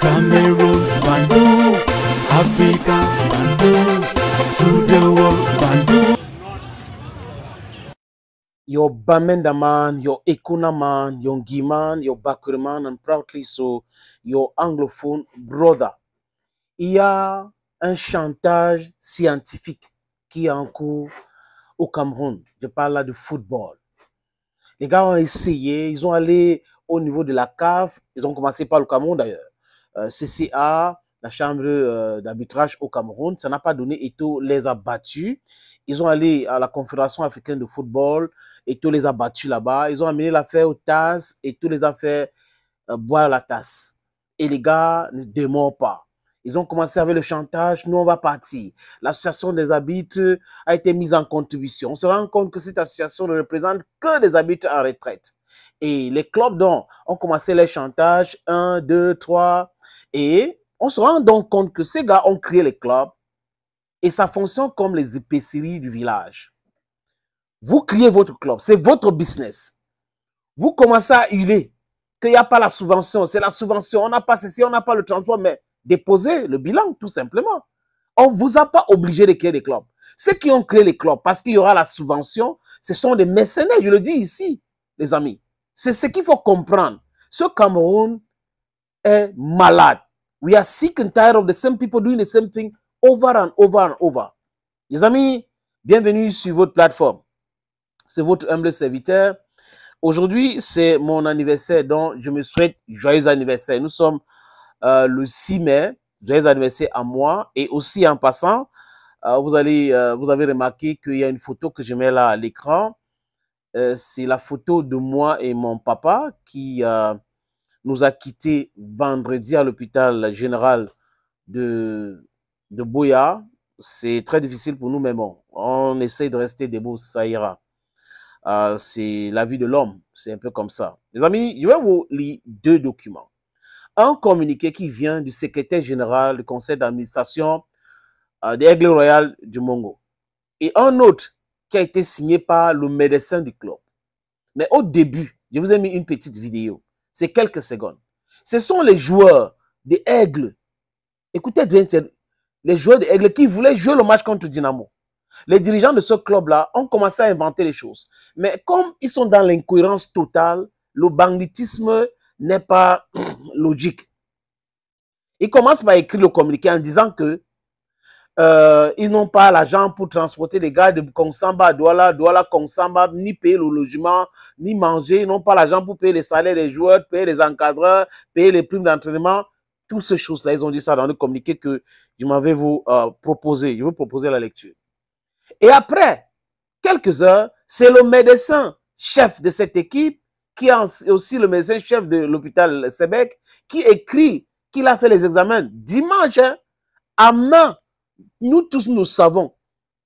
Cameroon, Bandung, Africa, Bandung, to the world, Bandung. Your Bamenda man, your Ekuna man, your Giman, your Bakuri man, and proudly so, your anglophone brother. Il y a un chantage scientifique qui est en cours au Cameroun. Je parle là de football. Les gars ont essayé, ils ont allé au niveau de la CAF, ils ont commencé par le Cameroun d'ailleurs. CCA, la chambre d'arbitrage au Cameroun, ça n'a pas donné, Eto'o les a battus. Ils ont allé à la Confédération africaine de football, Eto'o les a battus là-bas. Ils ont amené l'affaire aux tasses, Eto'o les a fait boire la tasse. Et les gars ne démordent pas. Ils ont commencé avec le chantage, nous on va partir. L'association des arbitres a été mise en contribution. On se rend compte que cette association ne représente que des arbitres en retraite. Et les clubs donc ont commencé les chantages, 1, 2, 3. Et on se rend donc compte que ces gars ont créé les clubs et ça fonctionne comme les épiceries du village. Vous créez votre club, c'est votre business. Vous commencez à hurler qu'il n'y a pas la subvention, c'est la subvention, on n'a pas ceci, on n'a pas le transport, mais déposez le bilan tout simplement. On ne vous a pas obligé de créer des clubs. Ceux qui ont créé les clubs parce qu'il y aura la subvention, ce sont des mercenaires, je le dis ici, les amis. C'est ce qu'il faut comprendre. Ce Cameroun est malade. We are sick and tired of the same people doing the same thing over and over and over. Les amis, bienvenue sur votre plateforme. C'est votre humble serviteur. Aujourd'hui, c'est mon anniversaire, donc je me souhaite joyeux anniversaire. Nous sommes le 6 mai. Joyeux anniversaire à moi. Et aussi en passant, vous avez remarqué qu'il y a une photo que je mets là à l'écran. C'est la photo de moi et mon papa qui nous a quittés vendredi à l'hôpital général de Boya. C'est très difficile pour nous, mais bon, on essaie de rester debout, ça ira. C'est la vie de l'homme, c'est un peu comme ça. Les amis, je vais vous lire deux documents. Un communiqué qui vient du secrétaire général du conseil d'administration des Aigles Royales du Mongo. Et un autre qui a été signé par le médecin du club. Mais au début, je vous ai mis une petite vidéo. C'est quelques secondes. Ce sont les joueurs des Aigles. Écoutez bien, les joueurs des Aigles qui voulaient jouer le match contre Dynamo. Les dirigeants de ce club-là ont commencé à inventer les choses. Mais comme ils sont dans l'incohérence totale, le banditisme n'est pas logique. Ils commencent par écrire le communiqué en disant que ils n'ont pas l'argent pour transporter les gars de Kongsamba à Douala, Douala, Kongsamba, ni payer le logement, ni manger. Ils n'ont pas l'argent pour payer les salaires des joueurs, payer les encadreurs, payer les primes d'entraînement. Toutes ces choses-là, ils ont dit ça dans le communiqué que je m'avais vous proposé. Je vais vous proposer la lecture. Et après quelques heures, c'est le médecin chef de cette équipe, qui est aussi le médecin chef de l'hôpital Sébec, qui écrit qu'il a fait les examens dimanche, hein, à main. Nous tous, nous savons,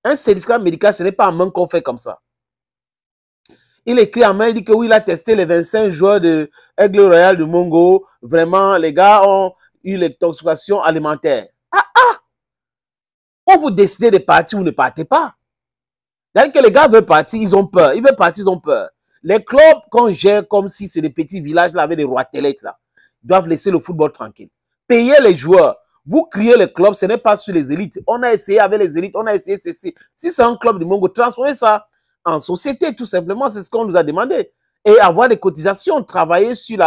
un certificat médical, ce n'est pas à main qu'on fait comme ça. Il écrit à main, il dit que oui, il a testé les 25 joueurs de Aigle Royal de Mongo. Vraiment, les gars ont eu l'intoxication alimentaire. On vous décide de partir ou ne partez pas. C'est-à-dire que les gars veulent partir, ils ont peur. Ils veulent partir, ils ont peur. Les clubs qu'on gère comme si c'est des petits villages là avec des roitelettes là, doivent laisser le football tranquille. Payer les joueurs. Vous criez les clubs, ce n'est pas sur les élites. On a essayé avec les élites, on a essayé ceci. Si c'est un club du Mongo, transformez ça en société, tout simplement. C'est ce qu'on nous a demandé. Et avoir des cotisations, travailler sur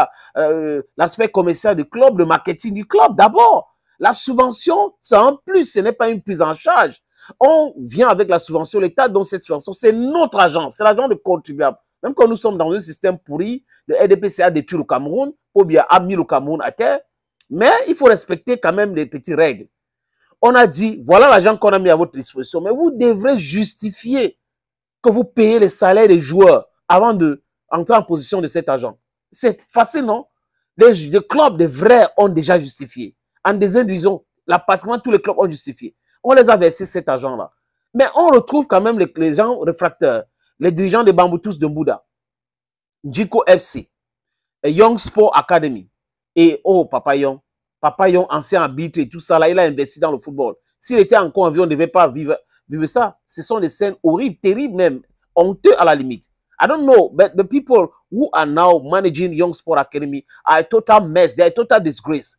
l'aspect commercial du club, le marketing du club. D'abord, la subvention, c'est un plus, ce n'est pas une prise en charge. On vient avec la subvention, l'État donne cette subvention, c'est notre argent, c'est l'argent de contribuables. Même quand nous sommes dans un système pourri, le RDPC a détruit le Cameroun, ou bien a mis le Cameroun à terre, mais il faut respecter quand même les petites règles. On a dit, voilà l'argent qu'on a mis à votre disposition, mais vous devrez justifier que vous payez les salaires des joueurs avant d'entrer en position de cet argent. C'est facile, non? Les clubs de vrais ont déjà justifié. En deuxième division, pratiquement tous les clubs ont justifié. On les a versé cet argent-là. Mais on retrouve quand même les gens réfracteurs, les dirigeants des Bamboutous de Mbouda, Djiko FC, et Young Sport Academy. Et oh, Papa Young, ancien arbitre et tout ça, là, il a investi dans le football. S'il était encore en vie, on ne devait pas vivre ça. Ce sont des scènes horribles, terribles même, honteux à la limite. I don't know, but the people who are now managing Young Sport Academy are a total mess. They are a total disgrace.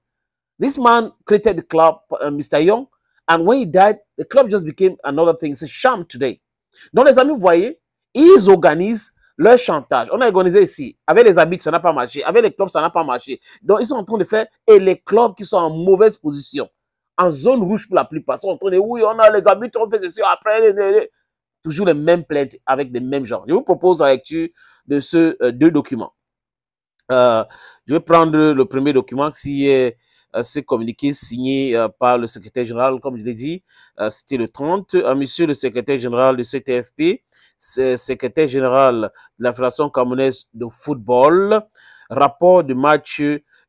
This man created the club, Mr. Young, and when he died, the club just became another thing. It's a sham today. Donc, les amis, vous voyez, ils organisent leur chantage. On a organisé ici. Avec les habits, ça n'a pas marché. Avec les clubs, ça n'a pas marché. Donc, ils sont en train de faire, et les clubs qui sont en mauvaise position, en zone rouge pour la plupart, sont en train de, oui, on a les habits, on fait ceci, après, toujours les mêmes plaintes avec les mêmes gens. Je vous propose la lecture de ces deux documents. Je vais prendre le premier document qui est ce communiqué signé par le secrétaire général, comme je l'ai dit, c'était le 30. Monsieur le secrétaire général du CTFP, secrétaire général de la Fédération camerounaise de football, rapport de match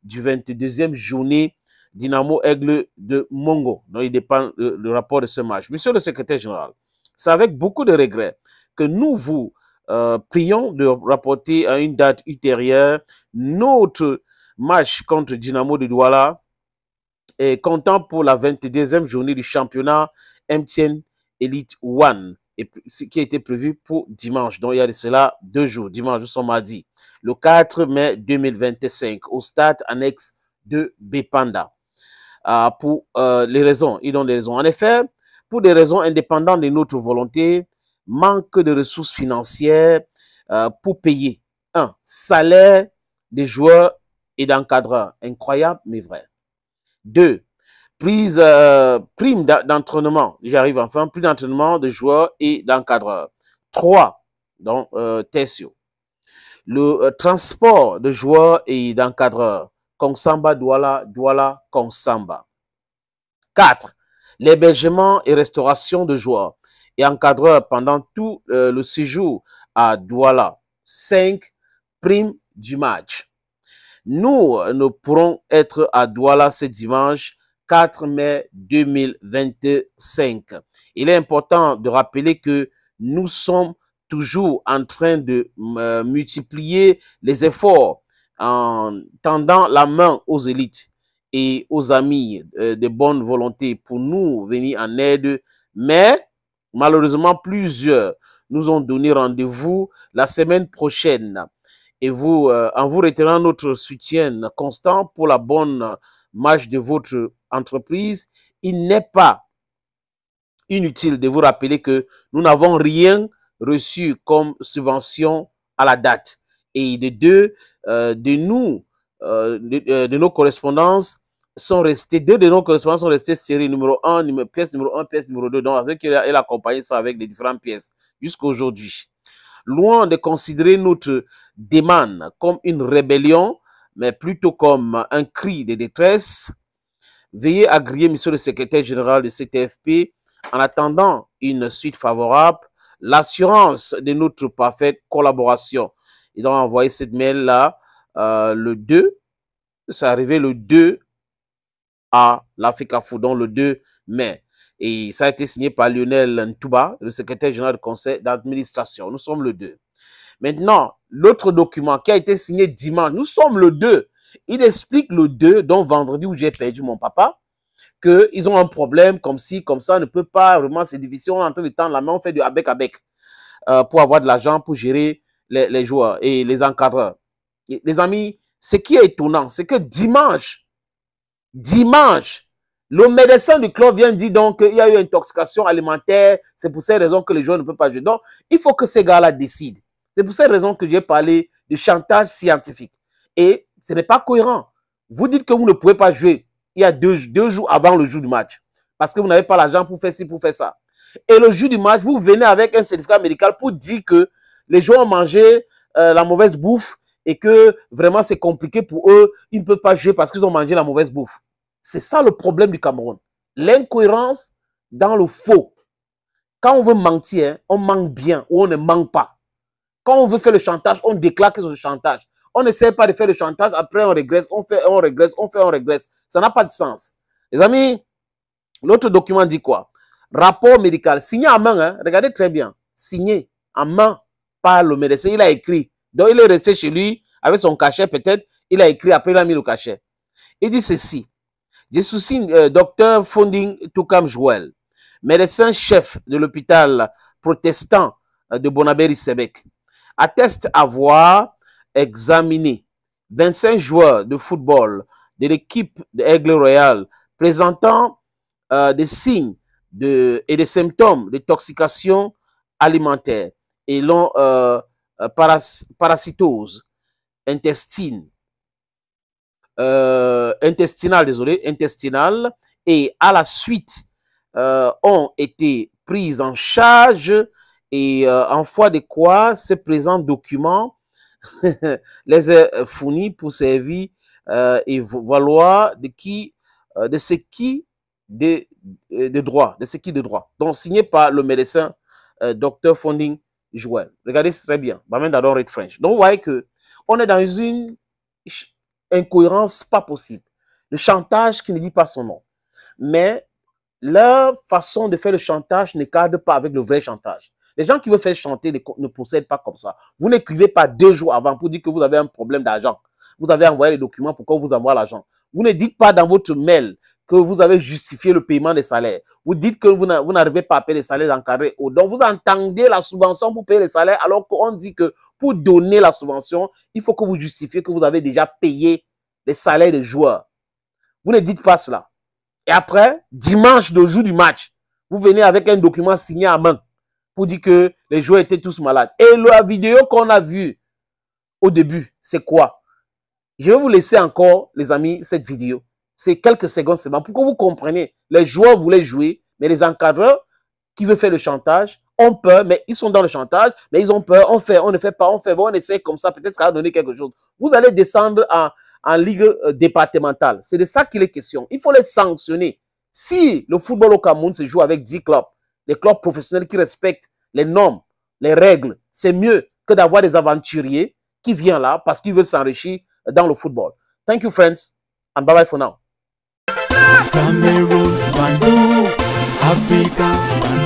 du 22e journée Dynamo Aigle de Mongo. Donc, il dépend le rapport de ce match. Monsieur le secrétaire général, c'est avec beaucoup de regrets que nous vous prions de rapporter à une date ultérieure notre match contre Dynamo de Douala et comptant pour la 22e journée du championnat MTN Elite One, et ce qui a été prévu pour dimanche. Donc, il y a de cela 2 jours. Dimanche, nous sommes mardi, le 4 mai 2025, au stade annexe de Bepanda. Pour les raisons, ils donnent des raisons. En effet, pour des raisons indépendantes de notre volonté, manque de ressources financières pour payer un salaire des joueurs et d'encadreurs. Incroyable, mais vrai. 2. Prime d'entraînement. J'arrive enfin. Prime d'entraînement de joueurs et d'encadreurs. 3. Donc, Tessio. Le transport de joueurs et d'encadreurs. Kongsamba, Douala, Douala, Kongsamba. 4. L'hébergement et restauration de joueurs et encadreurs pendant tout le séjour à Douala. 5. Prime du match. Nous ne pourrons être à Douala ce dimanche 4 mai 2025. Il est important de rappeler que nous sommes toujours en train de multiplier les efforts en tendant la main aux élites et aux amis de bonne volonté pour nous venir en aide, mais malheureusement plusieurs nous ont donné rendez-vous la semaine prochaine. Et vous, en vous retirant notre soutien constant pour la bonne marche de votre entreprise, il n'est pas inutile de vous rappeler que nous n'avons rien reçu comme subvention à la date. Et de nos correspondances sont restées, deux de nos correspondances sont restées série numéro 1, pièce numéro 1, pièce numéro 2. Donc, elle a accompagné ça avec les différentes pièces jusqu'à aujourd'hui. Loin de considérer notre demande comme une rébellion, mais plutôt comme un cri de détresse, veuillez agréer, monsieur le secrétaire général du CTFP, en attendant une suite favorable, l'assurance de notre parfaite collaboration. Ils ont envoyé cette mail-là le 2, c'est arrivé le 2 à l'Africa Food, donc le 2 mai. Et ça a été signé par Lionel Ntouba, le secrétaire général du conseil d'administration. Nous sommes le 2. Maintenant, l'autre document qui a été signé dimanche, nous sommes le 2. Il explique le 2, donc vendredi où j'ai perdu mon papa, qu'ils ont un problème comme ci, comme ça, on ne peut pas, vraiment, c'est difficile, on est en train de tendre la main, on fait du avec pour avoir de l'argent pour gérer les joueurs et les encadreurs. Et les amis, ce qui est étonnant, c'est que dimanche, le médecin du club vient dire donc qu'il y a eu une intoxication alimentaire, c'est pour cette raison que les joueurs ne peuvent pas jouer. Donc, il faut que ces gars-là décident. C'est pour cette raison que j'ai parlé de chantage scientifique. Et ce n'est pas cohérent. Vous dites que vous ne pouvez pas jouer il y a deux jours avant le jour du match. Parce que vous n'avez pas l'argent pour faire ci, pour faire ça. Et le jour du match, vous venez avec un certificat médical pour dire que les joueurs ont mangé la mauvaise bouffe et que vraiment c'est compliqué pour eux. Ils ne peuvent pas jouer parce qu'ils ont mangé la mauvaise bouffe. C'est ça le problème du Cameroun. L'incohérence dans le faux. Quand on veut mentir, on ment bien ou on ne ment pas. Quand on veut faire le chantage, on déclare que c'est le chantage. On n'essaie pas de faire le chantage, après on régresse, on régresse. Ça n'a pas de sens. Les amis, l'autre document dit quoi? Rapport médical, signé en main, hein? Regardez très bien, signé en main par le médecin, il a écrit. Donc il est resté chez lui avec son cachet peut-être, il a écrit, après il a mis le cachet. Il dit ceci: je suis docteur Fonding Toukam Joël, médecin-chef de l'hôpital protestant de Bonabéry-Sébec, atteste avoir examiné 25 joueurs de football de l'équipe de Aigle Royal présentant des signes et des symptômes de toxication alimentaire et l'ont parasitose intestinale, et à la suite ont été prises en charge et en foi de quoi ce présent document les est fourni pour servir et valoir de ce qui de droit, donc signé par le médecin Dr Fonding Joël. Regardez très bien. French. Donc vous voyez que on est dans une incohérence pas possible. Le chantage qui ne dit pas son nom. Mais leur façon de faire le chantage ne cadre pas avec le vrai chantage. Les gens qui veulent faire chanter ne procèdent pas comme ça. Vous n'écrivez pas 2 jours avant pour dire que vous avez un problème d'argent. Vous avez envoyé les documents pour qu'on vous envoie l'argent. Vous ne dites pas dans votre mail que vous avez justifié le paiement des salaires. Vous dites que vous n'arrivez pas à payer les salaires encadrés. Donc, vous entendez la subvention pour payer les salaires, alors qu'on dit que pour donner la subvention, il faut que vous justifiez que vous avez déjà payé les salaires des joueurs. Vous ne dites pas cela. Et après, dimanche, le jour du match, vous venez avec un document signé à main pour dire que les joueurs étaient tous malades. Et la vidéo qu'on a vue au début, c'est quoi? Je vais vous laisser encore, les amis, cette vidéo. C'est quelques secondes seulement pour que vous compreniez. Les joueurs voulaient jouer, mais les encadreurs qui veulent faire le chantage ont peur, mais ils sont dans le chantage, mais ils ont peur. On fait, on ne fait pas, on fait, bon, on essaie comme ça, peut-être ça va donner quelque chose. Vous allez descendre en ligue départementale. C'est de ça qu'il est question. Il faut les sanctionner. Si le football au Cameroun se joue avec 10 clubs, les clubs professionnels qui respectent les normes, les règles, c'est mieux que d'avoir des aventuriers qui viennent là parce qu'ils veulent s'enrichir dans le football. Thank you, friends, and bye-bye for now. Cameroon, Bandung, Africa, Bandung.